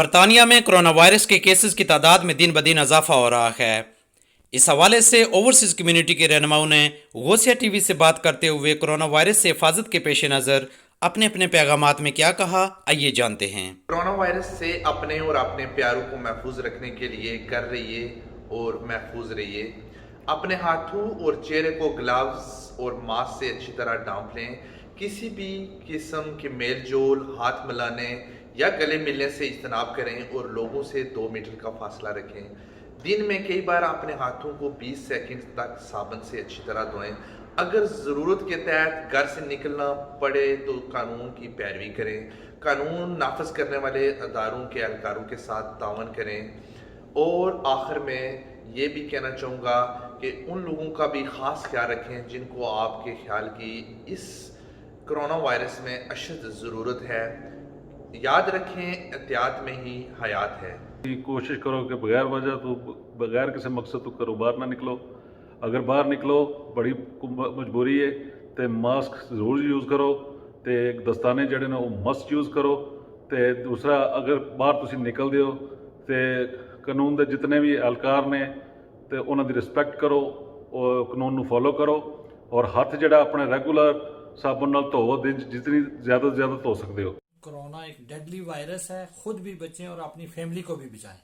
برطانیہ میں corona virus کے کیسز کی تعداد میں دن بدن اضافہ ہو رہا ہے۔ اس حوالے سے اوورسیز کمیونٹی کے رہنماؤں نے غوثیہ ٹی وی سے بات کرتے ہوئے کرونا وائرس سے حفاظت کے پیش نظر اپنے اپنے پیغامات میں کیا کہا، آئیے جانتے ہیں۔ کرونا وائرس سے اپنے اور اپنے پیاروں کو محفوظ رکھنے کے لیے گھر رہیے اور محفوظ رہیے۔ اپنے ہاتھوں اور چہرے کو گلوز اور ماسک سے اچھی طرح ڈھانپ لیں۔ کسی بھی قسم کے میل جول، ہاتھ ملانے یا گلے ملنے سے اجتناب کریں اور لوگوں سے 2 میٹر کا فاصلہ رکھیں۔ دن میں کئی بار اپنے ہاتھوں کو 20 سیکنڈ تک صابن سے اچھی طرح دھوئیں۔ اگر ضرورت کے تحت گھر سے نکلنا پڑے تو قانون کی پیروی کریں۔ قانون نافذ کرنے والے اداروں کے اہلکاروں کے ساتھ تعاون کریں۔ اور آخر میں یہ بھی کہنا چاہوں گا کہ ان لوگوں کا بھی خاص خیال رکھیں جن کو آپ کے خیال کی اس کرونا وائرس میں اشد ضرورت ہے۔ یاد رکھیں، احتیاط میں ہی حیات ہے۔ کوشش کرو کہ بغیر وجہ تو بغیر کسی مقصد تو کرو باہر نہ نکلو۔ اگر باہر نکلو بڑی مجبوری ہے تو ماسک ضرور یوز کرو، تے دستانے جڑے نے وہ مسٹ یوز کرو۔ تے دوسرا، اگر باہر تسی نکل دیو تے قانون دے جتنے بھی اہلکار نے تے انہاں دی رسپیکٹ کرو اور قانون نو فالو کرو، اور ہاتھ جڑا اپنے ریگولر صابن نال دھوو، دن جتنی زیادہ سے زیادہ دھو سکتے ہو۔ کرونا ایک ڈیڈلی وائرس ہے، خود بھی بچیں اور اپنی فیملی کو بھی بچائیں۔